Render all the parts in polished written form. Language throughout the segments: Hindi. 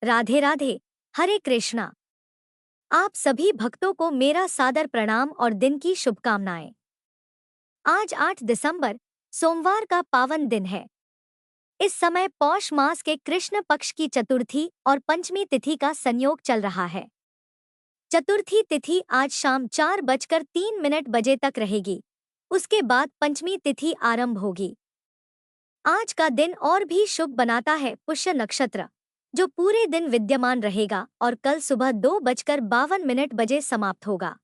राधे राधे। हरे कृष्णा। आप सभी भक्तों को मेरा सादर प्रणाम और दिन की शुभकामनाएं। आज 8 दिसंबर सोमवार का पावन दिन है। इस समय पौष मास के कृष्ण पक्ष की चतुर्थी और पंचमी तिथि का संयोग चल रहा है। चतुर्थी तिथि आज शाम 4:03 तक रहेगी। उसके बाद पंचमी तिथि आरंभ होगी। आज का दिन और भी शुभ बनाता है पुष्य नक्षत्र, जो पूरे दिन विद्यमान रहेगा और कल सुबह 2:52 समाप्त होगा।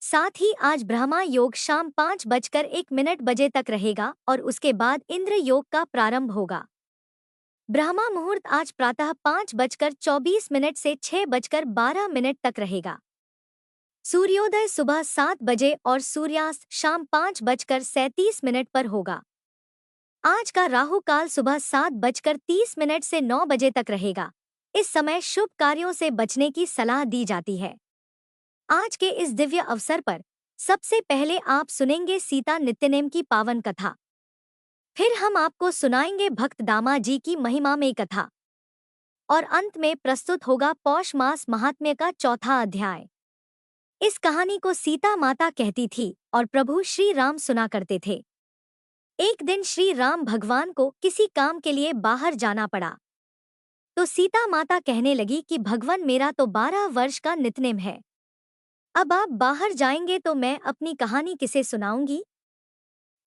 साथ ही आज ब्रह्मा योग शाम 5:01 तक रहेगा और उसके बाद इंद्र योग का प्रारंभ होगा। ब्रह्मा मुहूर्त आज प्रातः 5:24 से 6:12 तक रहेगा। सूर्योदय सुबह 7 बजे और सूर्यास्त शाम 5:37 पर होगा। आज का राहु काल सुबह 7:30 से 9 बजे तक रहेगा। इस समय शुभ कार्यों से बचने की सलाह दी जाती है। आज के इस दिव्य अवसर पर सबसे पहले आप सुनेंगे सीता नित्यनेम की पावन कथा। फिर हम आपको सुनाएंगे भक्त दामा जी की महिमामय कथा। और अंत में प्रस्तुत होगा पौष मास महात्म्य का चौथा अध्याय। इस कहानी को सीता माता कहती थी और प्रभु श्री राम सुना करते थे। एक दिन श्री राम भगवान को किसी काम के लिए बाहर जाना पड़ा। तो सीता माता कहने लगी कि भगवान, मेरा तो 12 वर्ष का नित्यनेम है। अब आप बाहर जाएंगे तो मैं अपनी कहानी किसे सुनाऊंगी?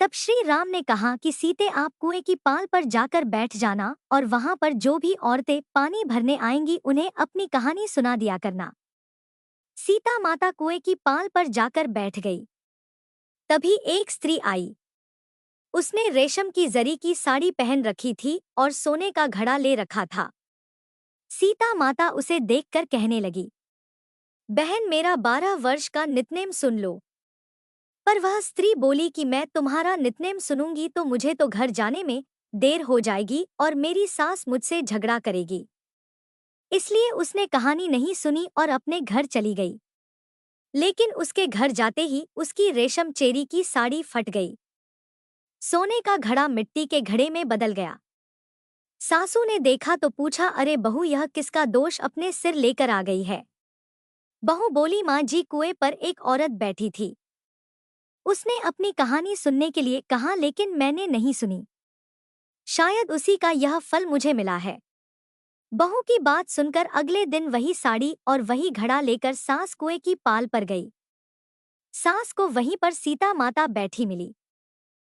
तब श्री राम ने कहा कि सीते, आप कुएं की पाल पर जाकर बैठ जाना और वहां पर जो भी औरतें पानी भरने आएंगी उन्हें अपनी कहानी सुना दिया करना। सीता माता कुएं की पाल पर जाकर बैठ गई। तभी एक स्त्री आई। उसने रेशम की जरी की साड़ी पहन रखी थी और सोने का घड़ा ले रखा था। सीता माता उसे देखकर कहने लगी, बहन, मेरा 12 वर्ष का नित्यनेम सुन लो। पर वह स्त्री बोली कि मैं तुम्हारा नित्यनेम सुनूंगी तो मुझे तो घर जाने में देर हो जाएगी और मेरी सास मुझसे झगड़ा करेगी। इसलिए उसने कहानी नहीं सुनी और अपने घर चली गई। लेकिन उसके घर जाते ही उसकी रेशम चेरी की साड़ी फट गई। सोने का घड़ा मिट्टी के घड़े में बदल गया। सासू ने देखा तो पूछा, अरे बहू, यह किसका दोष अपने सिर लेकर आ गई है? बहू बोली, माँ जी, कुएं पर एक औरत बैठी थी। उसने अपनी कहानी सुनने के लिए कहा, लेकिन मैंने नहीं सुनी। शायद उसी का यह फल मुझे मिला है। बहू की बात सुनकर अगले दिन वही साड़ी और वही घड़ा लेकर सास कुएं की पाल पर गई। सास को वहीं पर सीता माता बैठी मिली।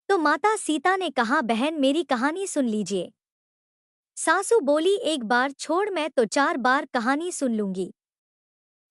तो माता सीता ने कहा, बहन, मेरी कहानी सुन लीजिए। सासू बोली, एक बार छोड़, मैं तो 4 बार कहानी सुन लूंगी।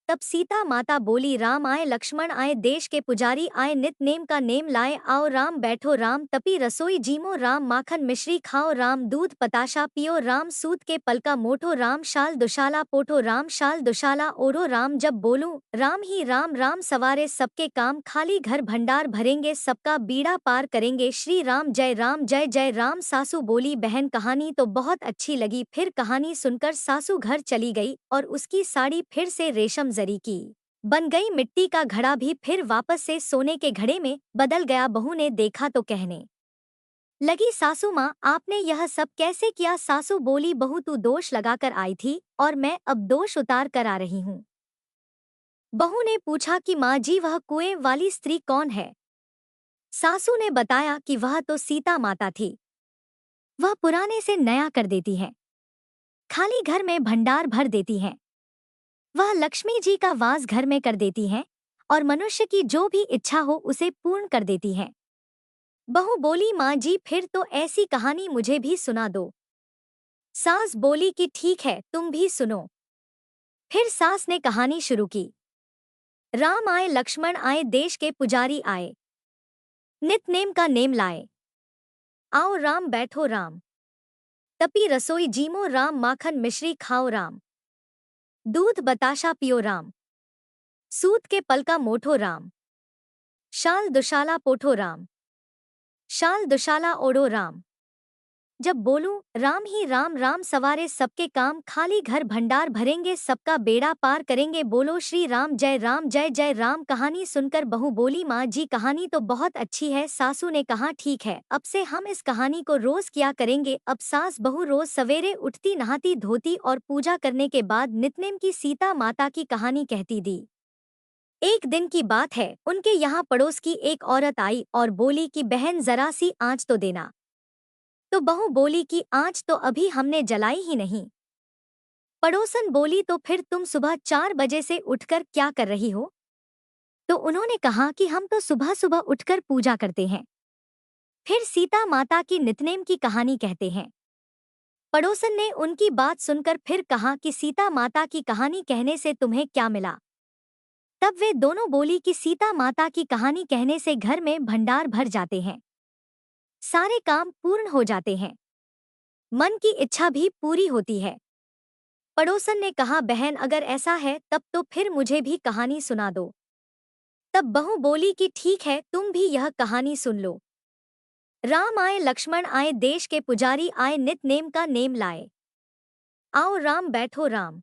तब सीता माता बोली, राम आए, लक्ष्मण आए, देश के पुजारी आए, नित नेम का नेम लाए, आओ राम, बैठो राम, तपी रसोई जीमो राम, माखन मिश्री खाओ राम, दूध पताशा पियो राम, सूत के पलका मोठो राम, शाल दुशाला पोठो राम, शाल दुशाला ओढ़ो राम, जब बोलूं राम ही राम, राम सवारे सबके काम, खाली घर भंडार भरेंगे, सबका बीड़ा पार करेंगे, श्री राम जय जय राम। सासू बोली, बहन, कहानी तो बहुत अच्छी लगी। फिर कहानी सुनकर सासू घर चली गई और उसकी साड़ी फिर से रेशम जरी की बन गई। मिट्टी का घड़ा भी फिर वापस से सोने के घड़े में बदल गया। बहू ने देखा तो कहने लगी, सासू माँ, आपने यह सब कैसे किया? सासू बोली, बहू, तू दोष लगाकर आई थी और मैं अब दोष उतार कर आ रही हूँ। बहू ने पूछा कि माँ जी, वह कुएं वाली स्त्री कौन है? सासू ने बताया कि वह तो सीता माता थी। वह पुराने से नया कर देती है, खाली घर में भंडार भर देती है। वह लक्ष्मी जी का वास घर में कर देती हैं और मनुष्य की जो भी इच्छा हो उसे पूर्ण कर देती हैं। बहू बोली, माँ जी, फिर तो ऐसी कहानी मुझे भी सुना दो। सास बोली कि ठीक है, तुम भी सुनो। फिर सास ने कहानी शुरू की। राम आए, लक्ष्मण आए, देश के पुजारी आए, नित नेम का नेम लाए, आओ राम, बैठो राम, तपी रसोई जीमो राम, माखन मिश्री खाओ राम, दूध बताशा पियो राम, सूत के पलका मोठो राम, शाल दुशाला पोठो राम, शाल दुशाला ओढ़ो राम, जब बोलूं राम ही राम राम सवारे सबके काम, खाली घर भंडार भरेंगे सबका बेड़ा पार करेंगे, बोलो श्री राम जय जय राम। कहानी सुनकर बहू बोली, माँ जी कहानी तो बहुत अच्छी है। सासू ने कहा ठीक है, अब से हम इस कहानी को रोज किया करेंगे। अब सास बहू रोज सवेरे उठती, नहाती धोती और पूजा करने के बाद नितनेम की सीता माता की कहानी कहती दी। एक दिन की बात है, उनके यहाँ पड़ोस की एक औरत आई और बोली कि बहन जरा सी आँच तो देना। तो बहू बोली कि आँच तो अभी हमने जलाई ही नहीं। पड़ोसन बोली तो फिर तुम सुबह 4 बजे से उठकर क्या कर रही हो? तो उन्होंने कहा कि हम तो सुबह सुबह उठकर पूजा करते हैं। फिर सीता माता की नितनेम की कहानी कहते हैं। पड़ोसन ने उनकी बात सुनकर फिर कहा कि सीता माता की कहानी कहने से तुम्हें क्या मिला? तब वे दोनों बोली कि सीता माता की कहानी कहने से घर में भंडार भर जाते हैं, सारे काम पूर्ण हो जाते हैं, मन की इच्छा भी पूरी होती है। पड़ोसन ने कहा, बहन अगर ऐसा है तब तो फिर मुझे भी कहानी सुना दो। तब बहू बोली कि ठीक है, तुम भी यह कहानी सुन लो। राम आए लक्ष्मण आए, देश के पुजारी आए, नित नेम का नेम लाए। आओ राम बैठो राम,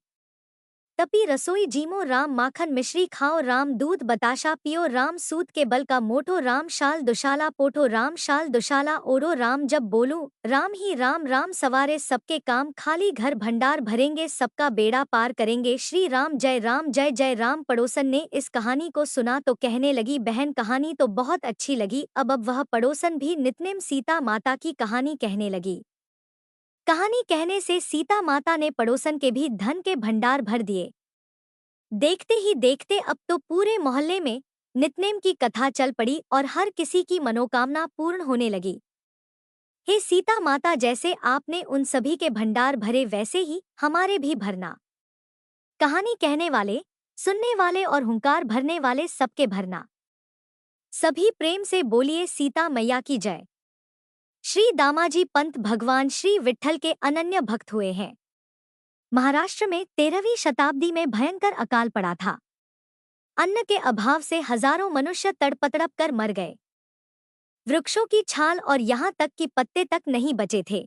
तपी रसोई जीमो राम, माखन मिश्री खाओ राम, दूध बताशा पियो राम, सूत के बल का मोटो राम, शाल दुशाला पोठो राम, शाल दुशाला ओढ़ो राम। जब बोलूं राम ही राम राम सवारे सबके काम, खाली घर भंडार भरेंगे सबका बेड़ा पार करेंगे, श्री राम जय राम। पड़ोसन ने इस कहानी को सुना तो कहने लगी, बहन कहानी तो बहुत अच्छी लगी। अब वह पड़ोसन भी नितनेम सीता माता की कहानी कहने लगी। कहानी कहने से सीता माता ने पड़ोसन के भी धन के भंडार भर दिए। देखते ही देखते अब तो पूरे मोहल्ले में नितनेम की कथा चल पड़ी और हर किसी की मनोकामना पूर्ण होने लगी। हे सीता माता, जैसे आपने उन सभी के भंडार भरे वैसे ही हमारे भी भरना। कहानी कहने वाले, सुनने वाले और हुंकार भरने वाले सबके भरना। सभी प्रेम से बोलिए सीता मैया की जय। श्री दामाजी पंत भगवान श्री विट्ठल के अनन्य भक्त हुए हैं। महाराष्ट्र में 13वीं शताब्दी में भयंकर अकाल पड़ा था। अन्न के अभाव से हजारों मनुष्य तड़प कर मर गए। वृक्षों की छाल और यहाँ तक कि पत्ते तक नहीं बचे थे।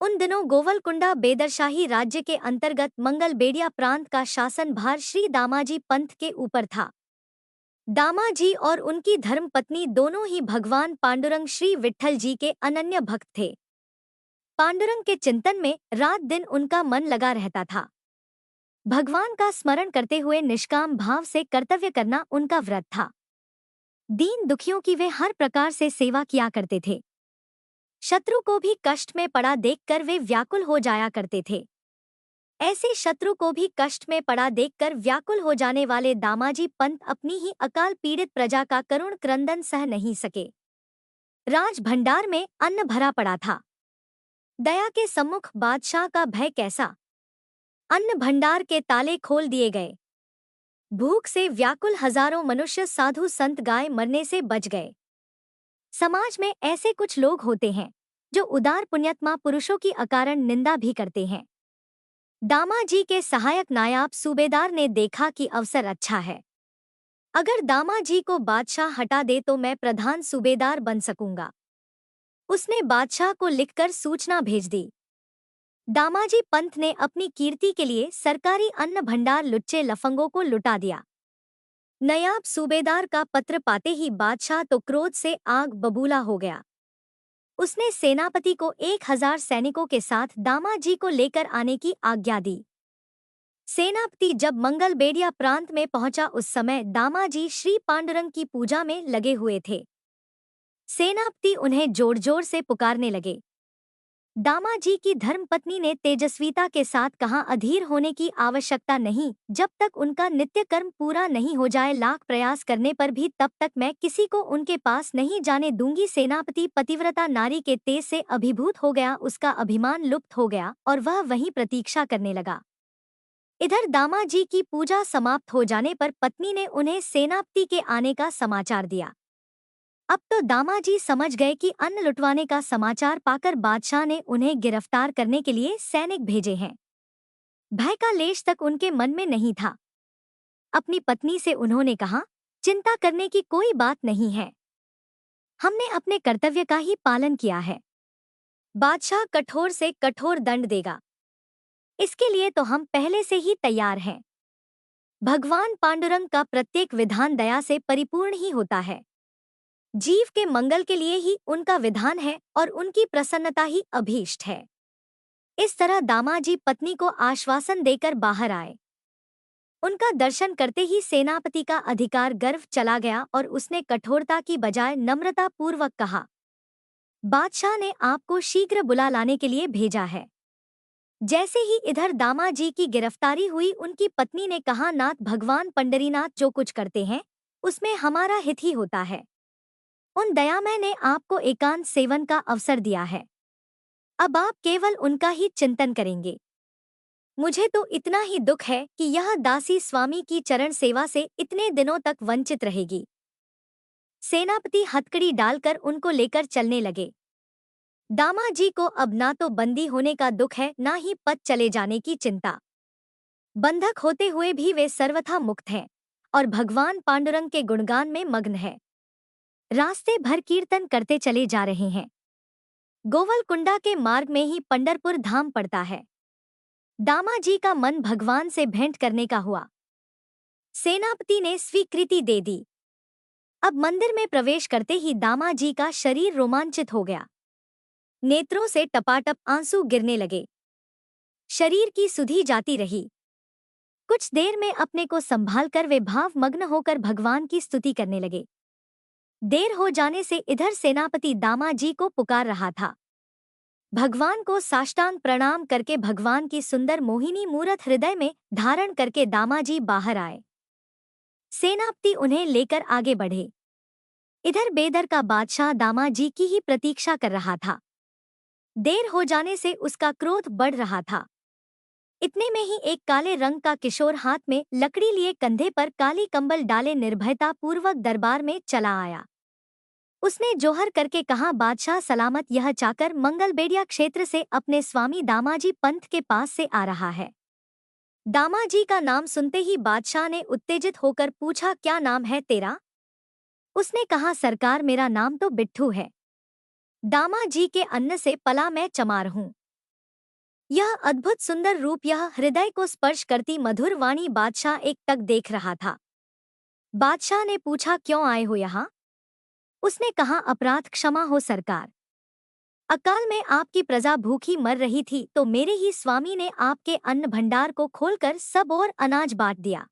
उन दिनों गोवलकुंडा बेदरशाही राज्य के अंतर्गत मंगलबेड़िया प्रांत का शासन भार श्री दामाजी पंत के ऊपर था। दामाजी और उनकी धर्मपत्नी दोनों ही भगवान पांडुरंग श्री विट्ठल जी के अनन्य भक्त थे। पांडुरंग के चिंतन में रात दिन उनका मन लगा रहता था। भगवान का स्मरण करते हुए निष्काम भाव से कर्तव्य करना उनका व्रत था। दीन दुखियों की वे हर प्रकार से सेवा किया करते थे। शत्रु को भी कष्ट में पड़ा देखकर वे व्याकुल हो जाया करते थे। ऐसे शत्रु को भी कष्ट में पड़ा देखकर व्याकुल हो जाने वाले दामाजी पंत अपनी ही अकाल पीड़ित प्रजा का करुण क्रंदन सह नहीं सके। राज भंडार में अन्न भरा पड़ा था। दया के सम्मुख बादशाह का भय कैसा। अन्न भंडार के ताले खोल दिए गए। भूख से व्याकुल हजारों मनुष्य साधु संत गाय मरने से बच गए। समाज में ऐसे कुछ लोग होते हैं जो उदार पुण्यात्मा पुरुषों की अकारण निंदा भी करते हैं। दामाजी के सहायक नायाब सूबेदार ने देखा कि अवसर अच्छा है। अगर दामाजी को बादशाह हटा दे तो मैं प्रधान सूबेदार बन सकूंगा। उसने बादशाह को लिखकर सूचना भेज दी। दामाजी पंत ने अपनी कीर्ति के लिए सरकारी अन्न भंडार लुच्चे लफंगों को लुटा दिया। नयाब सूबेदार का पत्र पाते ही बादशाह तो क्रोध से आग बबूला हो गया। उसने सेनापति को 1000 सैनिकों के साथ दामाजी को लेकर आने की आज्ञा दी। सेनापति जब मंगलबेड़िया प्रांत में पहुंचा उस समय दामाजी श्री पांडुरंग की पूजा में लगे हुए थे। सेनापति उन्हें जोर जोर से पुकारने लगे। दामाजी की धर्मपत्नी ने तेजस्विता के साथ कहा, अधीर होने की आवश्यकता नहीं, जब तक उनका नित्य कर्म पूरा नहीं हो जाए लाख प्रयास करने पर भी तब तक मैं किसी को उनके पास नहीं जाने दूंगी। सेनापति पतिव्रता नारी के तेज से अभिभूत हो गया, उसका अभिमान लुप्त हो गया और वह वहीं प्रतीक्षा करने लगा। इधर दामाजी की पूजा समाप्त हो जाने पर पत्नी ने उन्हें सेनापति के आने का समाचार दिया। अब तो दामाजी समझ गए कि अन्न लुटवाने का समाचार पाकर बादशाह ने उन्हें गिरफ्तार करने के लिए सैनिक भेजे हैं। भय का लेश तक उनके मन में नहीं था। अपनी पत्नी से उन्होंने कहा, चिंता करने की कोई बात नहीं है, हमने अपने कर्तव्य का ही पालन किया है। बादशाह कठोर से कठोर दंड देगा। इसके लिए तो हम पहले से ही तैयार हैं। भगवान पांडुरंग का प्रत्येक विधान दया से परिपूर्ण ही होता है। जीव के मंगल के लिए ही उनका विधान है और उनकी प्रसन्नता ही अभीष्ट है। इस तरह दामाजी पत्नी को आश्वासन देकर बाहर आए। उनका दर्शन करते ही सेनापति का अधिकार गर्व चला गया और उसने कठोरता की बजाय नम्रता पूर्वक कहा, बादशाह ने आपको शीघ्र बुला लाने के लिए भेजा है। जैसे ही इधर दामाजी की गिरफ्तारी हुई, उनकी पत्नी ने कहा, नाथ भगवान पंडरीनाथ जो कुछ करते हैं उसमें हमारा हित ही होता है। उन दयामय ने आपको एकांत सेवन का अवसर दिया है। अब आप केवल उनका ही चिंतन करेंगे। मुझे तो इतना ही दुख है कि यह दासी स्वामी की चरण सेवा से इतने दिनों तक वंचित रहेगी। सेनापति हथकड़ी डालकर उनको लेकर चलने लगे। दामाजी को अब ना तो बंदी होने का दुख है, ना ही पद चले जाने की चिंता। बंधक होते हुए भी वे सर्वथा मुक्त हैं और भगवान पांडुरंग के गुणगान में मग्न है। रास्ते भर कीर्तन करते चले जा रहे हैं। गोवलकुंडा के मार्ग में ही पंढरपुर धाम पड़ता है। दामाजी का मन भगवान से भेंट करने का हुआ। सेनापति ने स्वीकृति दे दी। अब मंदिर में प्रवेश करते ही दामाजी का शरीर रोमांचित हो गया। नेत्रों से टपाटप आंसू गिरने लगे। शरीर की सुधि जाती रही। कुछ देर में अपने को संभालकर वे भावमग्न होकर भगवान की स्तुति करने लगे। देर हो जाने से इधर सेनापति दामाजी को पुकार रहा था। भगवान को साष्टांग प्रणाम करके भगवान की सुंदर मोहिनी मूरत हृदय में धारण करके दामाजी बाहर आए। सेनापति उन्हें लेकर आगे बढ़े। इधर बेदर का बादशाह दामाजी की ही प्रतीक्षा कर रहा था। देर हो जाने से उसका क्रोध बढ़ रहा था। इतने में ही एक काले रंग का किशोर हाथ में लकड़ी लिए कंधे पर काली कंबल डाले निर्भयता पूर्वक दरबार में चला आया। उसने जोहर करके कहा, बादशाह सलामत, यह चाकर मंगलबेड़िया क्षेत्र से अपने स्वामी दामाजी पंत के पास से आ रहा है। दामाजी का नाम सुनते ही बादशाह ने उत्तेजित होकर पूछा, क्या नाम है तेरा? उसने कहा, सरकार मेरा नाम तो बिट्ठू है। दामाजी के अन्न से पला मैं चमार हूँ। यह अद्भुत सुंदर रूप, यह हृदय को स्पर्श करती मधुर वाणी बादशाह एक टक देख रहा था। बादशाह ने पूछा, क्यों आए हो यहाँ? उसने कहा, अपराध क्षमा हो सरकार। अकाल में आपकी प्रजा भूखी मर रही थी तो मेरे ही स्वामी ने आपके अन्न भंडार को खोलकर सब और अनाज बांट दिया।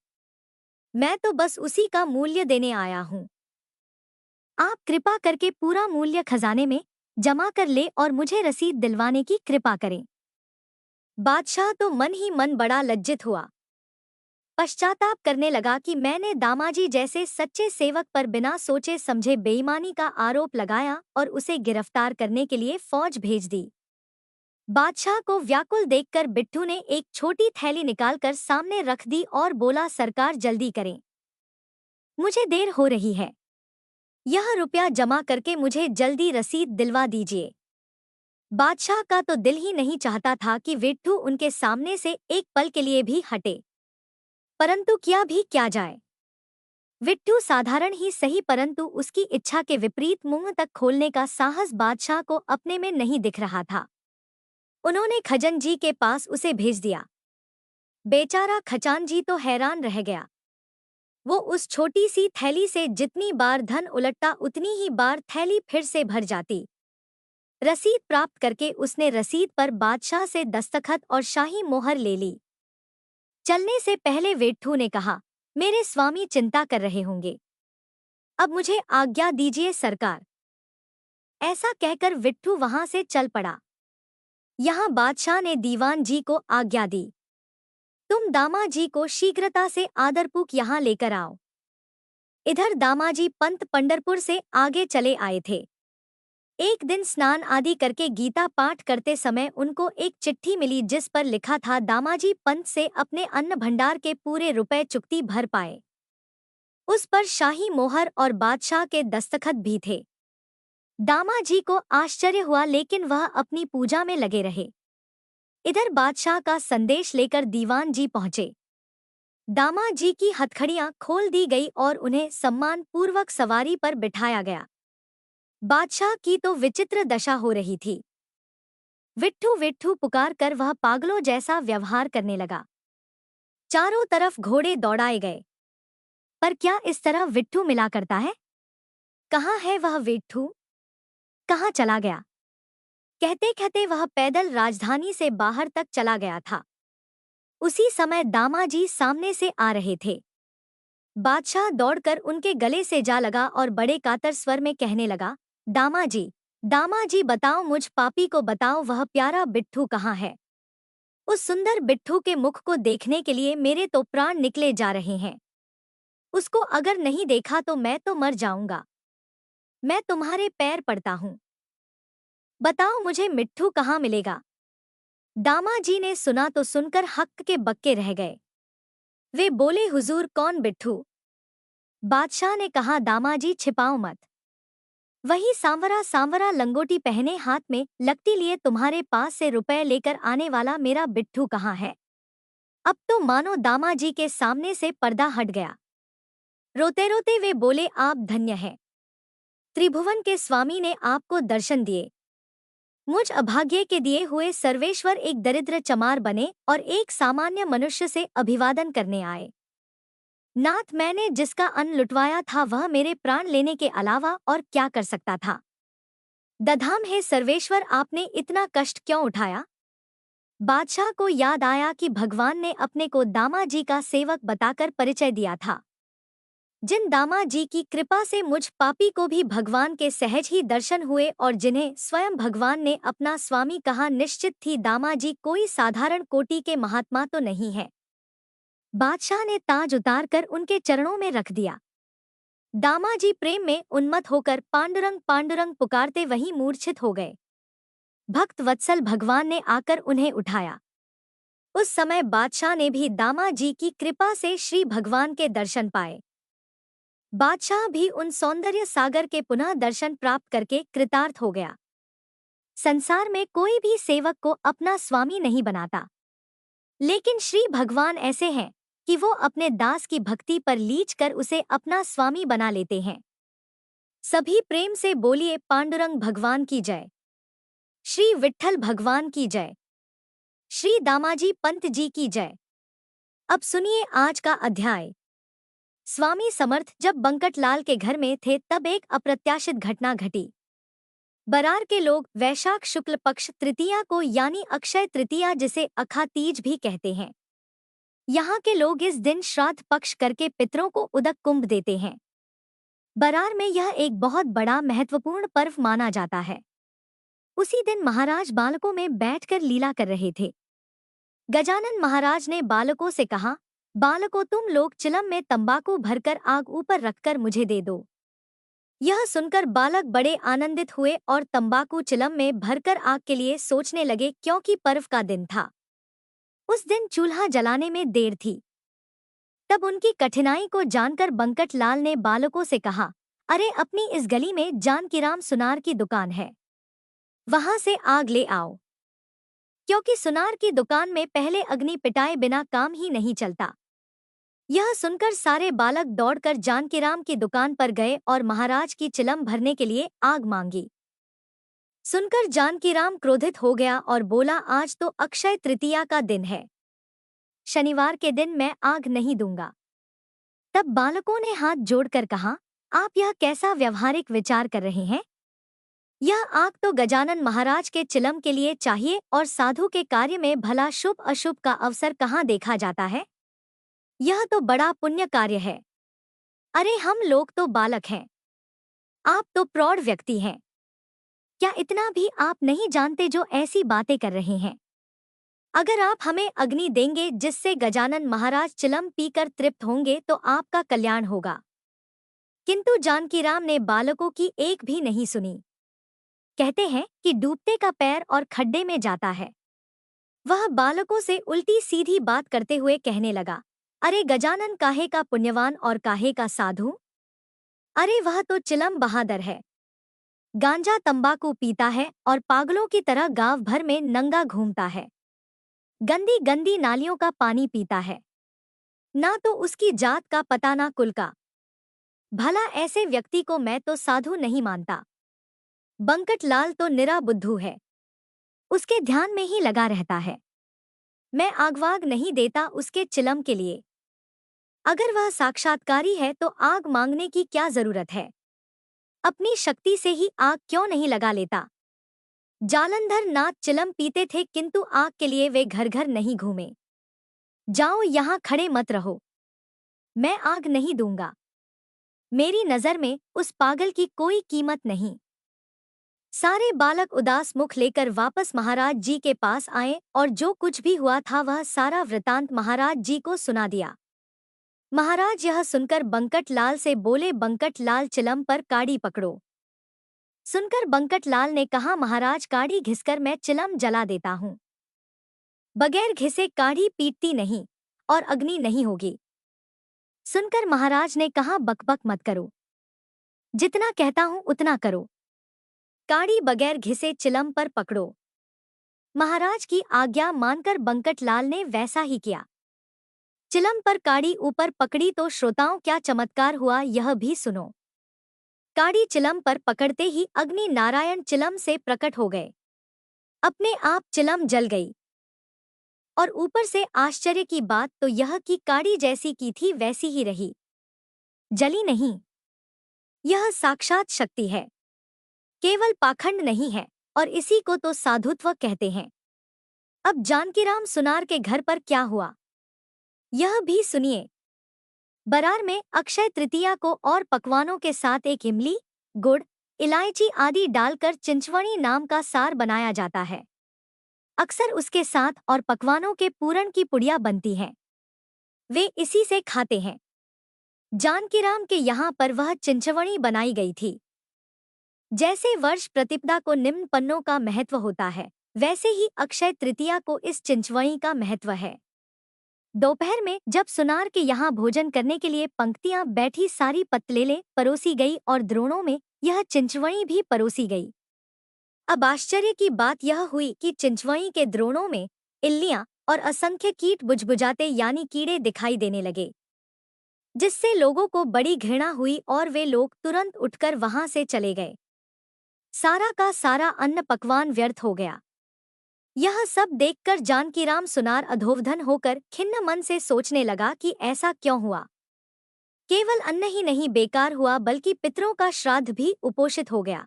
मैं तो बस उसी का मूल्य देने आया हूँ। आप कृपा करके पूरा मूल्य खजाने में जमा कर ले और मुझे रसीद दिलवाने की कृपा करें। बादशाह तो मन ही मन बड़ा लज्जित हुआ। पश्चाताप करने लगा कि मैंने दामाजी जैसे सच्चे सेवक पर बिना सोचे समझे बेईमानी का आरोप लगाया और उसे गिरफ्तार करने के लिए फौज भेज दी। बादशाह को व्याकुल देखकर बिट्ठू ने एक छोटी थैली निकालकर सामने रख दी और बोला, सरकार जल्दी करें, मुझे देर हो रही है। यह रुपया जमा करके मुझे जल्दी रसीद दिलवा दीजिए। बादशाह का तो दिल ही नहीं चाहता था कि बिट्ठू उनके सामने से एक पल के लिए भी हटे, परंतु किया भी क्या जाए। बिट्ठू साधारण ही सही, परंतु उसकी इच्छा के विपरीत मुंह तक खोलने का साहस बादशाह को अपने में नहीं दिख रहा था। उन्होंने खजानजी के पास उसे भेज दिया। बेचारा खजानजी तो हैरान रह गया। वो उस छोटी सी थैली से जितनी बार धन उलटता उतनी ही बार थैली फिर से भर जाती। रसीद प्राप्त करके उसने रसीद पर बादशाह से दस्तखत और शाही मोहर ले ली। चलने से पहले बिट्ठू ने कहा, मेरे स्वामी चिंता कर रहे होंगे, अब मुझे आज्ञा दीजिए सरकार। ऐसा कहकर बिट्ठू वहां से चल पड़ा। यहाँ बादशाह ने दीवान जी को आज्ञा दी, तुम दामाजी को शीघ्रता से आदरपूर्वक यहाँ लेकर आओ। इधर दामाजी पंत पंढरपुर से आगे चले आए थे। एक दिन स्नान आदि करके गीता पाठ करते समय उनको एक चिट्ठी मिली जिस पर लिखा था, दामाजी पंत से अपने अन्न भंडार के पूरे रुपए चुकती भर पाए। उस पर शाही मोहर और बादशाह के दस्तखत भी थे। दामाजी को आश्चर्य हुआ, लेकिन वह अपनी पूजा में लगे रहे। इधर बादशाह का संदेश लेकर दीवान जी पहुंचे। दामाजी की हथकड़ियां खोल दी गई और उन्हें सम्मान पूर्वक सवारी पर बिठाया गया। बादशाह की तो विचित्र दशा हो रही थी। विट्ठू विट्ठू पुकार कर वह पागलों जैसा व्यवहार करने लगा। चारों तरफ घोड़े दौड़ाए गए। पर क्या इस तरह विट्ठू मिला करता है? कहाँ है वह विट्ठू? कहाँ चला गया? कहते कहते वह पैदल राजधानी से बाहर तक चला गया था। उसी समय दामाजी सामने से आ रहे थे। बादशाह दौड़कर उनके गले से जा लगा और बड़े कातर स्वर में कहने लगा, दामाजी, दामाजी बताओ, मुझ पापी को बताओ, वह प्यारा बिट्ठू कहाँ है? उस सुंदर बिट्ठू के मुख को देखने के लिए मेरे तो प्राण निकले जा रहे हैं। उसको अगर नहीं देखा तो मैं तो मर जाऊंगा। मैं तुम्हारे पैर पड़ता हूँ। बताओ मुझे मिट्ठू कहाँ मिलेगा? दामाजी ने सुना तो सुनकर हक्क के बक्के रह गए। वे बोले, हुजूर, कौन बिट्ठू? बादशाह ने कहा, दामाजी छिपाओ मत। वही सांवरा सांवरा लंगोटी पहने हाथ में लकड़ी लिए तुम्हारे पास से रुपए लेकर आने वाला मेरा बिट्ठू कहाँ है? अब तो मानो दामाजी के सामने से पर्दा हट गया। रोते रोते वे बोले, आप धन्य हैं। त्रिभुवन के स्वामी ने आपको दर्शन दिए। मुझ अभाग्य के दिए हुए सर्वेश्वर एक दरिद्र चमार बने और एक सामान्य मनुष्य से अभिवादन करने आए। नाथ, मैंने जिसका अन्न लुटवाया था वह मेरे प्राण लेने के अलावा और क्या कर सकता था? दधाम हे सर्वेश्वर, आपने इतना कष्ट क्यों उठाया? बादशाह को याद आया कि भगवान ने अपने को दामाजी का सेवक बताकर परिचय दिया था। जिन दामाजी की कृपा से मुझ पापी को भी भगवान के सहज ही दर्शन हुए और जिन्हें स्वयं भगवान ने अपना स्वामी कहा, निश्चित थी दामाजी कोई साधारण कोटि के महात्मा तो नहीं है। बादशाह ने ताज उतारकर उनके चरणों में रख दिया। दामाजी प्रेम में उन्मत्त होकर पांडुरंग पांडुरंग पुकारते वहीं मूर्छित हो गए। भक्त वत्सल भगवान ने आकर उन्हें उठाया। उस समय बादशाह ने भी दामाजी की कृपा से श्री भगवान के दर्शन पाए। बादशाह भी उन सौंदर्य सागर के पुनः दर्शन प्राप्त करके कृतार्थ हो गया। संसार में कोई भी सेवक को अपना स्वामी नहीं बनाता, लेकिन श्री भगवान ऐसे हैं कि वो अपने दास की भक्ति पर लीच कर उसे अपना स्वामी बना लेते हैं। सभी प्रेम से बोलिए, पांडुरंग भगवान की जय, श्री विट्ठल भगवान की जय, श्री दामाजी पंत जी की जय। अब सुनिए आज का अध्याय। स्वामी समर्थ जब बंकटलाल के घर में थे तब एक अप्रत्याशित घटना घटी। बरार के लोग वैशाख शुक्ल पक्ष तृतीया को यानी अक्षय तृतीया, जिसे अखा तीज भी कहते हैं, यहाँ के लोग इस दिन श्राद्ध पक्ष करके पितरों को उदक कुंभ देते हैं। बरार में यह एक बहुत बड़ा महत्वपूर्ण पर्व माना जाता है। उसी दिन महाराज बालकों में बैठकर लीला कर रहे थे। गजानन महाराज ने बालकों से कहा, बालकों, तुम लोग चिलम में तंबाकू भरकर आग ऊपर रखकर मुझे दे दो। यह सुनकर बालक बड़े आनंदित हुए और तंबाकू चिलम में भरकर आग के लिए सोचने लगे, क्योंकि पर्व का दिन था। उस दिन चूल्हा जलाने में देर थी। तब उनकी कठिनाई को जानकर बंकटलाल ने बालकों से कहा, अरे, अपनी इस गली में जानकीराम सुनार की दुकान है, वहां से आग ले आओ, क्योंकि सुनार की दुकान में पहले अग्नि पिटाए बिना काम ही नहीं चलता। यह सुनकर सारे बालक दौड़कर जानकीराम की दुकान पर गए और महाराज की चिलम भरने के लिए आग मांगी। सुनकर जानकीराम क्रोधित हो गया और बोला, आज तो अक्षय तृतीया का दिन है, शनिवार के दिन मैं आग नहीं दूंगा। तब बालकों ने हाथ जोड़कर कहा, आप यह कैसा व्यवहारिक विचार कर रहे हैं? यह आग तो गजानन महाराज के चिलम के लिए चाहिए और साधु के कार्य में भला शुभ अशुभ का अवसर कहाँ देखा जाता है? यह तो बड़ा पुण्य कार्य है। अरे, हम लोग तो बालक हैं, आप तो प्रौढ़ व्यक्ति हैं। क्या इतना भी आप नहीं जानते जो ऐसी बातें कर रहे हैं? अगर आप हमें अग्नि देंगे जिससे गजानन महाराज चिलम पीकर तृप्त होंगे तो आपका कल्याण होगा। किंतु जानकीराम ने बालकों की एक भी नहीं सुनी। कहते हैं कि डूबते का पैर और खड्डे में जाता है। वह बालकों से उल्टी सीधी बात करते हुए कहने लगा, अरे गजानन काहे का पुण्यवान और काहे का साधु? अरे, वह तो चिलम बहादुर है, गांजा तंबाकू पीता है और पागलों की तरह गांव भर में नंगा घूमता है, गंदी गंदी नालियों का पानी पीता है, ना तो उसकी जात का पता ना कुल का। भला ऐसे व्यक्ति को मैं तो साधु नहीं मानता। बंकटलाल तो निरा बुद्धू है, उसके ध्यान में ही लगा रहता है। मैं आगवाग नहीं देता उसके चिलम के लिए। अगर वह साक्षात्कारी है तो आग मांगने की क्या जरूरत है? अपनी शक्ति से ही आग क्यों नहीं लगा लेता? जालंधर नाथ चिलम पीते थे किंतु आग के लिए वे घर घर नहीं घूमे। जाओ यहाँ खड़े मत रहो, मैं आग नहीं दूंगा। मेरी नजर में उस पागल की कोई कीमत नहीं। सारे बालक उदास मुख लेकर वापस महाराज जी के पास आए और जो कुछ भी हुआ था वह सारा वृतांत महाराज जी को सुना दिया। महाराज यह सुनकर बंकट लाल से बोले, बंकट लाल चिलम पर काड़ी पकड़ो। सुनकर बंकट लाल ने कहा, महाराज काड़ी घिसकर मैं चिलम जला देता हूँ। बगैर घिसे काढ़ी पीटती नहीं और अग्नि नहीं होगी। सुनकर महाराज ने कहा, बकबक मत करो, जितना कहता हूं उतना करो। काढ़ी बगैर घिसे चिलम पर पकड़ो। महाराज की आज्ञा मानकर बंकट लाल ने वैसा ही किया। चिलम पर काढ़ी ऊपर पकड़ी तो श्रोताओं क्या चमत्कार हुआ यह भी सुनो। काढ़ी चिलम पर पकड़ते ही अग्नि नारायण चिलम से प्रकट हो गए। अपने आप चिलम जल गई। और ऊपर से आश्चर्य की बात तो यह कि काढ़ी जैसी की थी वैसी ही रही, जली नहीं। यह साक्षात शक्ति है, केवल पाखंड नहीं है, और इसी को तो साधुत्व कहते हैं। अब जानकीराम सुनार के घर पर क्या हुआ यह भी सुनिए। बरार में अक्षय तृतीया को और पकवानों के साथ एक इमली, गुड़, इलायची आदि डालकर चिंचवणी नाम का सार बनाया जाता है। अक्सर उसके साथ और पकवानों के पूरण की पुड़िया बनती हैं। वे इसी से खाते हैं। जानकीराम के यहाँ पर वह चिंचवणी बनाई गई थी। जैसे वर्ष प्रतिपदा को निम्न पन्नों का महत्व होता है, वैसे ही अक्षय तृतीया को इस चिंचवणी का महत्व है। दोपहर में जब सुनार के यहाँ भोजन करने के लिए पंक्तियां बैठी सारी पतलेलें परोसी गई और द्रोणों में यह चिंचवणी भी परोसी गई। अब आश्चर्य की बात यह हुई कि चिंचवणी के द्रोणों में इल्लियां और असंख्य कीट बुझबुझाते यानी कीड़े दिखाई देने लगे, जिससे लोगों को बड़ी घृणा हुई और वे लोग तुरंत उठकर वहां से चले गए। सारा का सारा अन्न पकवान व्यर्थ हो गया। यह सब देखकर जानकीराम सुनार अधोवधन होकर खिन्न मन से सोचने लगा कि ऐसा क्यों हुआ। केवल अन्न ही नहीं बेकार हुआ बल्कि पितरों का श्राद्ध भी उपोषित हो गया।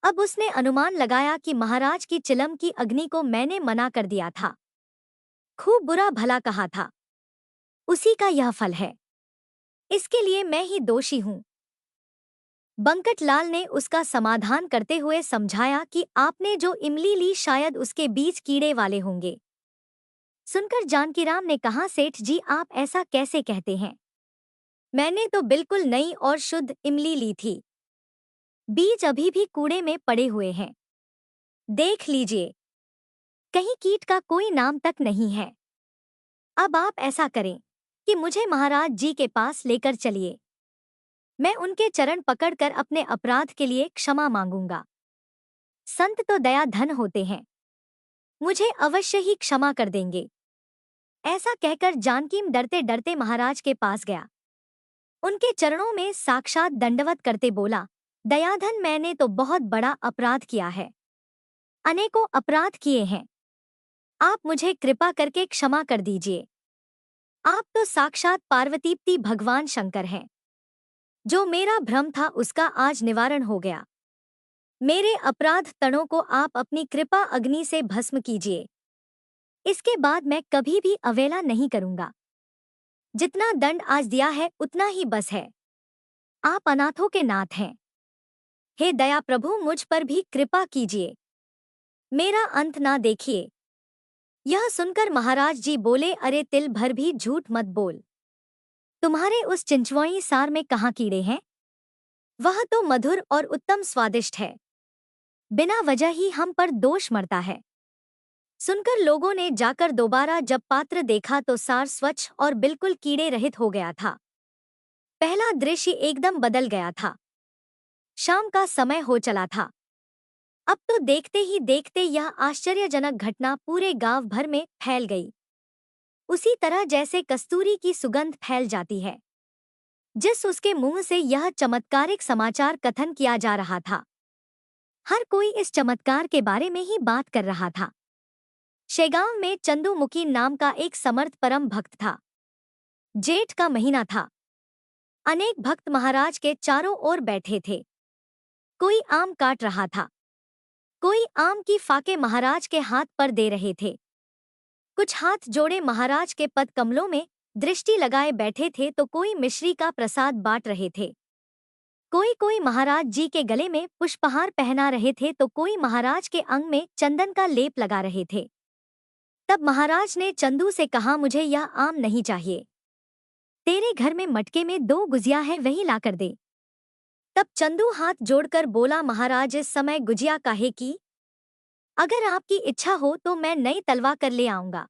अब उसने अनुमान लगाया कि महाराज की चिलम की अग्नि को मैंने मना कर दिया था, खूब बुरा भला कहा था, उसी का यह फल है। इसके लिए मैं ही दोषी हूँ। बंकट लाल ने उसका समाधान करते हुए समझाया कि आपने जो इमली ली शायद उसके बीज कीड़े वाले होंगे। सुनकर जानकीराम ने कहा, सेठ जी आप ऐसा कैसे कहते हैं? मैंने तो बिल्कुल नई और शुद्ध इमली ली थी। बीज अभी भी कूड़े में पड़े हुए हैं, देख लीजिए, कहीं कीट का कोई नाम तक नहीं है। अब आप ऐसा करें कि मुझे महाराज जी के पास लेकर चलिए। मैं उनके चरण पकड़कर अपने अपराध के लिए क्षमा मांगूंगा। संत तो दया धन होते हैं, मुझे अवश्य ही क्षमा कर देंगे। ऐसा कहकर जानकीम डरते डरते महाराज के पास गया। उनके चरणों में साक्षात दंडवत करते बोला, दयाधन मैंने तो बहुत बड़ा अपराध किया है, अनेकों अपराध किए हैं। आप मुझे कृपा करके क्षमा कर दीजिए। आप तो साक्षात पार्वतीपति भगवान शंकर हैं। जो मेरा भ्रम था उसका आज निवारण हो गया। मेरे अपराध तणों को आप अपनी कृपा अग्नि से भस्म कीजिए। इसके बाद मैं कभी भी अवेला नहीं करूंगा। जितना दंड आज दिया है उतना ही बस है। आप अनाथों के नाथ हैं। हे दया प्रभु मुझ पर भी कृपा कीजिए, मेरा अंत ना देखिए। यह सुनकर महाराज जी बोले, अरे तिल भर भी झूठ मत बोल। तुम्हारे उस चिंचवणी सार में कहाँ कीड़े हैं? वह तो मधुर और उत्तम स्वादिष्ट है। बिना वजह ही हम पर दोष मरता है। सुनकर लोगों ने जाकर दोबारा जब पात्र देखा तो सार स्वच्छ और बिल्कुल कीड़े रहित हो गया था। पहला दृश्य एकदम बदल गया था। शाम का समय हो चला था। अब तो देखते ही देखते यह आश्चर्यजनक घटना पूरे गांव भर में फैल गई। उसी तरह जैसे कस्तूरी की सुगंध फैल जाती है, जिस उसके मुंह से यह चमत्कारिक समाचार कथन किया जा रहा था। हर कोई इस चमत्कार के बारे में ही बात कर रहा था। शेगांव में चंदू मुकीम नाम का एक समर्थ परम भक्त था। जेठ का महीना था। अनेक भक्त महाराज के चारों ओर बैठे थे। कोई आम काट रहा था, कोई आम की फाके महाराज के हाथ पर दे रहे थे। कुछ हाथ जोड़े महाराज के पद कमलों में दृष्टि लगाए बैठे थे तो कोई मिश्री का प्रसाद बांट रहे थे। कोई कोई महाराज जी के गले में पुष्पहार पहना रहे थे तो कोई महाराज के अंग में चंदन का लेप लगा रहे थे। तब महाराज ने चंदू से कहा, मुझे यह आम नहीं चाहिए। तेरे घर में मटके में 2 गुजिया है, वही लाकर दे। तब चंदू हाथ जोड़कर बोला, महाराज इस समय गुजिया काहे की? अगर आपकी इच्छा हो तो मैं नई तलवा कर ले आऊंगा।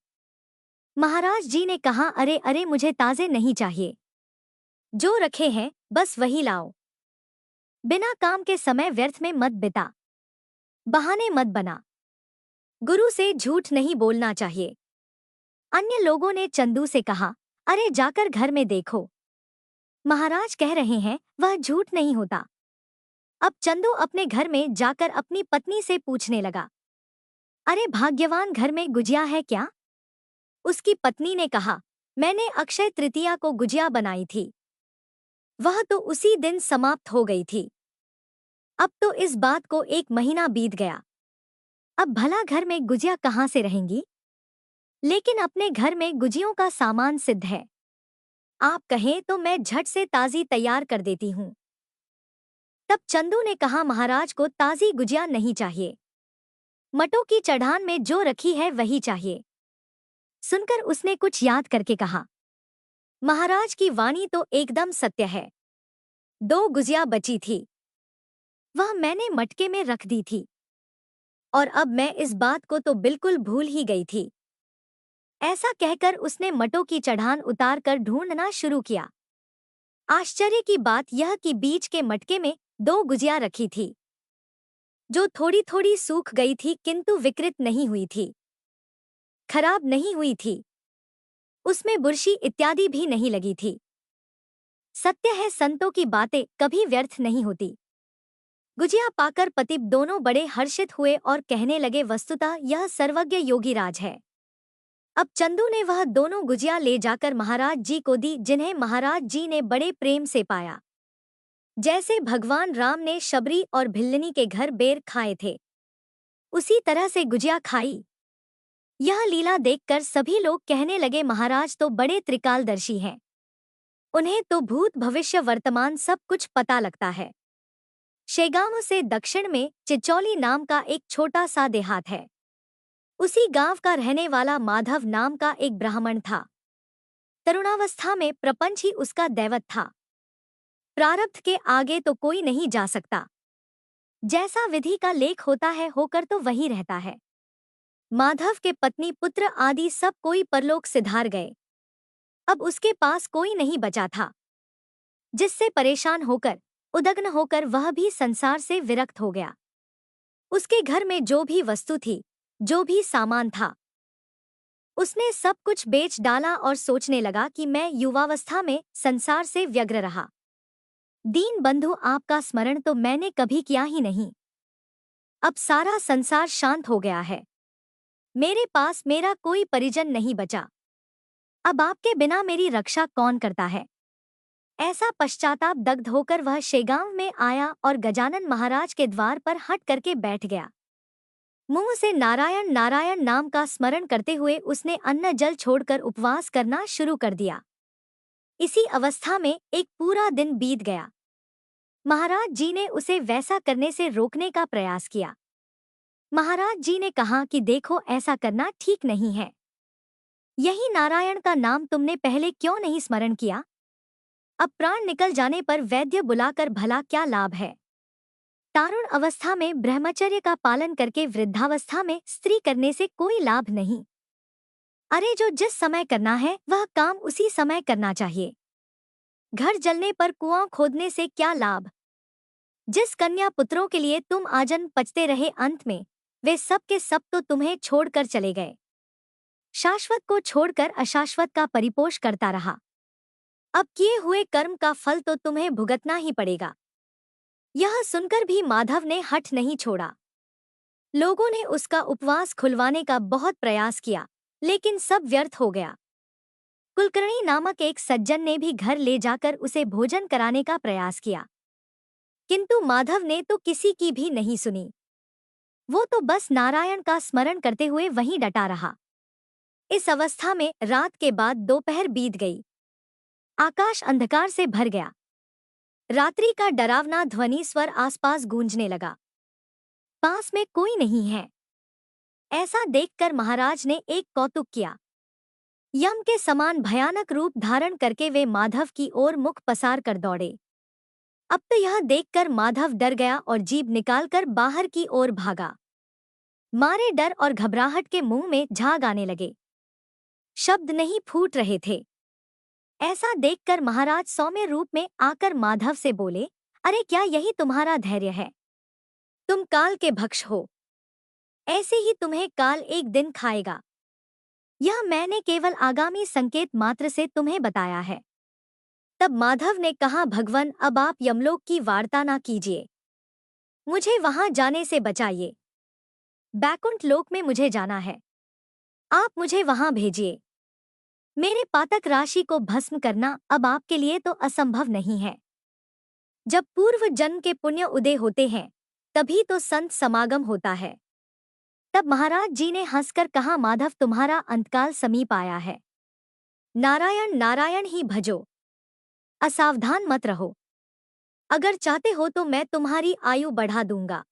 महाराज जी ने कहा, अरे अरे मुझे ताजे नहीं चाहिए, जो रखे हैं बस वही लाओ। बिना काम के समय व्यर्थ में मत बिता, बहाने मत बना। गुरु से झूठ नहीं बोलना चाहिए। अन्य लोगों ने चंदू से कहा, अरे जाकर घर में देखो, महाराज कह रहे हैं वह झूठ नहीं होता। अब चंदू अपने घर में जाकर अपनी पत्नी से पूछने लगा, अरे भाग्यवान, घर में गुजिया है क्या? उसकी पत्नी ने कहा, मैंने अक्षय तृतीया को गुजिया बनाई थी, वह तो उसी दिन समाप्त हो गई थी। अब तो इस बात को 1 महीना बीत गया। अब भला घर में गुजिया कहाँ से रहेंगी? लेकिन अपने घर में गुजियों का सामान सिद्ध है। आप कहें तो मैं झट से ताजी तैयार कर देती हूँ। तब चंदू ने कहा, महाराज को ताजी गुजिया नहीं चाहिए, मटों की चढ़ान में जो रखी है वही चाहिए। सुनकर उसने कुछ याद करके कहा, महाराज की वाणी तो एकदम सत्य है। 2 गुजिया बची थी, वह मैंने मटके में रख दी थी, और अब मैं इस बात को तो बिल्कुल भूल ही गई थी। ऐसा कहकर उसने मटों की चढ़ान उतारकर ढूंढना शुरू किया। आश्चर्य की बात यह कि बीच के मटके में 2 गुजिया रखी थी, जो थोड़ी थोड़ी सूख गई थी किंतु विकृत नहीं हुई थी, खराब नहीं हुई थी, उसमें बुरशी इत्यादि भी नहीं लगी थी। सत्य है, संतों की बातें कभी व्यर्थ नहीं होती। गुजिया पाकर पति दोनों बड़े हर्षित हुए और कहने लगे, वस्तुतः यह सर्वज्ञ योगी राज है। अब चंदू ने वह दोनों गुजिया ले जाकर महाराज जी को दी, जिन्हें महाराज जी ने बड़े प्रेम से पाया। जैसे भगवान राम ने शबरी और भिल्लनी के घर बेर खाए थे, उसी तरह से गुजिया खाई। यह लीला देखकर सभी लोग कहने लगे, महाराज तो बड़े त्रिकालदर्शी हैं, उन्हें तो भूत भविष्य वर्तमान सब कुछ पता लगता है। शेगांव से दक्षिण में चिचौली नाम का एक छोटा सा देहात है। उसी गांव का रहने वाला माधव नाम का एक ब्राह्मण था। तरुणावस्था में प्रपंच ही उसका दैवत था। प्रारब्ध के आगे तो कोई नहीं जा सकता। जैसा विधि का लेख होता है होकर तो वही रहता है। माधव के पत्नी पुत्र आदि सब कोई परलोक सिधार गए। अब उसके पास कोई नहीं बचा था, जिससे परेशान होकर उदग्न होकर वह भी संसार से विरक्त हो गया। उसके घर में जो भी वस्तु थी, जो भी सामान था, उसने सब कुछ बेच डाला और सोचने लगा कि मैं युवावस्था में संसार से व्यग्र रहा। दीन बंधु, आपका स्मरण तो मैंने कभी किया ही नहीं। अब सारा संसार शांत हो गया है, मेरे पास मेरा कोई परिजन नहीं बचा। अब आपके बिना मेरी रक्षा कौन करता है? ऐसा पश्चाताप दग्ध होकर वह शेगांव में आया और गजानन महाराज के द्वार पर हट करके बैठ गया। मुंह से नारायण नारायण नाम का स्मरण करते हुए उसने अन्न जल छोड़कर उपवास करना शुरू कर दिया। इसी अवस्था में एक पूरा दिन बीत गया। महाराज जी ने उसे वैसा करने से रोकने का प्रयास किया। महाराज जी ने कहा कि देखो, ऐसा करना ठीक नहीं है। यही नारायण का नाम तुमने पहले क्यों नहीं स्मरण किया? अब प्राण निकल जाने पर वैद्य बुलाकर भला क्या लाभ है? तारुण अवस्था में ब्रह्मचर्य का पालन करके वृद्धावस्था में स्त्री करने से कोई लाभ नहीं। अरे जो जिस समय करना है वह काम उसी समय करना चाहिए। घर जलने पर कुआं खोदने से क्या लाभ? जिस कन्या पुत्रों के लिए तुम आजन्म पचते रहे, अंत में वे सब के सब तो तुम्हें छोड़कर चले गए। शाश्वत को छोड़कर अशाश्वत का परिपोष करता रहा। अब किए हुए कर्म का फल तो तुम्हें भुगतना ही पड़ेगा। यह सुनकर भी माधव ने हठ नहीं छोड़ा। लोगों ने उसका उपवास खुलवाने का बहुत प्रयास किया, लेकिन सब व्यर्थ हो गया। कुलकर्णी नामक एक सज्जन ने भी घर ले जाकर उसे भोजन कराने का प्रयास किया, किंतु माधव ने तो किसी की भी नहीं सुनी। वो तो बस नारायण का स्मरण करते हुए वहीं डटा रहा। इस अवस्था में रात के बाद दोपहर बीत गई। आकाश अंधकार से भर गया। रात्रि का डरावना ध्वनि स्वर आसपास गूंजने लगा। पास में कोई नहीं है। ऐसा देखकर महाराज ने एक कौतुक किया। यम के समान भयानक रूप धारण करके वे माधव की ओर मुख पसार कर दौड़े। अब तो यह देखकर माधव डर गया और जीभ निकालकर बाहर की ओर भागा। मारे डर और घबराहट के मुंह में झाग आने लगे। शब्द नहीं फूट रहे थे। ऐसा देखकर महाराज सौम्य रूप में आकर माधव से बोले, अरे क्या यही तुम्हारा धैर्य है? तुम काल के भक्ष हो। ऐसे ही तुम्हें काल एक दिन खाएगा। यह मैंने केवल आगामी संकेत मात्र से तुम्हें बताया है। तब माधव ने कहा, भगवन अब आप यमलोक की वार्ता ना कीजिए। मुझे वहां जाने से बचाइए। बैकुंठ लोक में मुझे जाना है। आप मुझे वहां भेजिए। मेरे पातक राशि को भस्म करना अब आपके लिए तो असंभव नहीं है। जब पूर्व जन्म के पुण्य उदय होते हैं, तभी तो संत समागम होता है। तब महाराज जी ने हंसकर कहा, माधव तुम्हारा अंतकाल समीप आया है। नारायण नारायण ही भजो। असावधान मत रहो। अगर चाहते हो तो मैं तुम्हारी आयु बढ़ा दूंगा।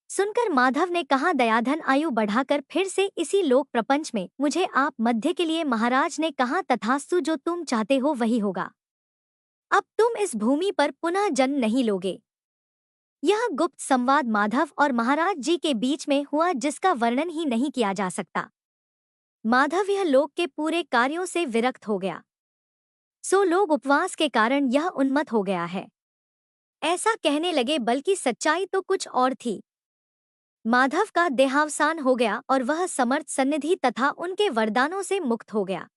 सुनकर माधव ने कहा, दयाधन आयु बढ़ाकर फिर से इसी लोक प्रपंच में मुझे आप मध्य के लिए। महाराज ने कहा, तथास्तु, जो तुम चाहते हो वही होगा। अब तुम इस भूमि पर पुनः जन्म नहीं लोगे। यह गुप्त संवाद माधव और महाराज जी के बीच में हुआ, जिसका वर्णन ही नहीं किया जा सकता। माधव यह लोक के पूरे कार्यों से विरक्त हो गया। सो लोग उपवास के कारण यह उन्मत्त हो गया है, ऐसा कहने लगे, बल्कि सच्चाई तो कुछ और थी। माधव का देहावसान हो गया और वह समर्थ सन्निधि तथा उनके वरदानों से मुक्त हो गया।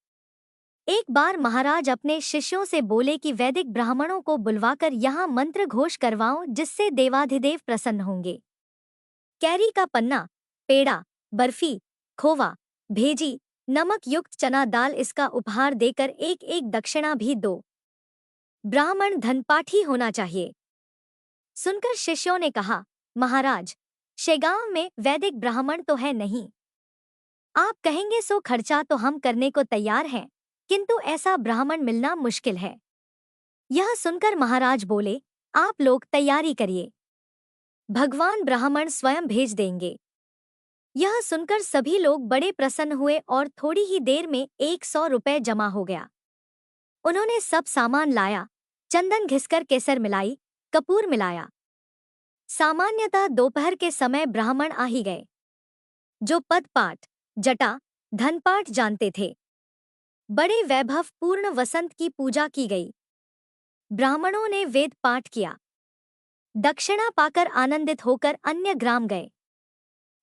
एक बार महाराज अपने शिष्यों से बोले कि वैदिक ब्राह्मणों को बुलवाकर यहाँ मंत्र घोष करवाओ, जिससे देवाधिदेव प्रसन्न होंगे। कैरी का पन्ना, पेड़ा, बर्फी, खोवा, भेजी, नमक युक्त चना दाल इसका उपहार देकर एक एक दक्षिणा भी दो। ब्राह्मण धनपाठी होना चाहिए। सुनकर शिष्यों ने कहा, महाराज, शेगांव में वैदिक ब्राह्मण तो है नहीं। आप कहेंगे सो खर्चा तो हम करने को तैयार हैं, किंतु ऐसा ब्राह्मण मिलना मुश्किल है। यह सुनकर महाराज बोले, आप लोग तैयारी करिए, भगवान ब्राह्मण स्वयं भेज देंगे। यह सुनकर सभी लोग बड़े प्रसन्न हुए और थोड़ी ही देर में 100 रुपए जमा हो गया। उन्होंने सब सामान लाया, चंदन घिसकर केसर मिलाई, कपूर मिलाया। सामान्यतः दोपहर के समय ब्राह्मण आ ही गए, जो पदपाठ, जटा, धनपाठ जानते थे। बड़े वैभव पूर्ण वसंत की पूजा की गई। ब्राह्मणों ने वेद पाठ किया। दक्षिणा पाकर आनंदित होकर अन्य ग्राम गए।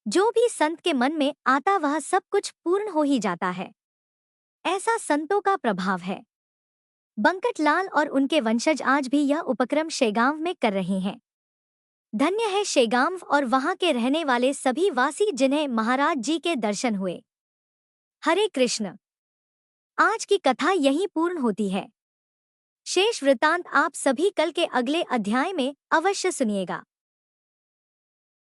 जो भी संत के मन में आता वह सब कुछ पूर्ण हो ही जाता है। ऐसा संतों का प्रभाव है। बंकटलाल और उनके वंशज आज भी यह उपक्रम शेगांव में कर रहे हैं। धन्य है शेगांव और वहां के रहने वाले सभी वासी, जिन्हें महाराज जी के दर्शन हुए। हरे कृष्ण। आज की कथा यहीं पूर्ण होती है। शेष वृतांत आप सभी कल के अगले अध्याय में अवश्य सुनिएगा।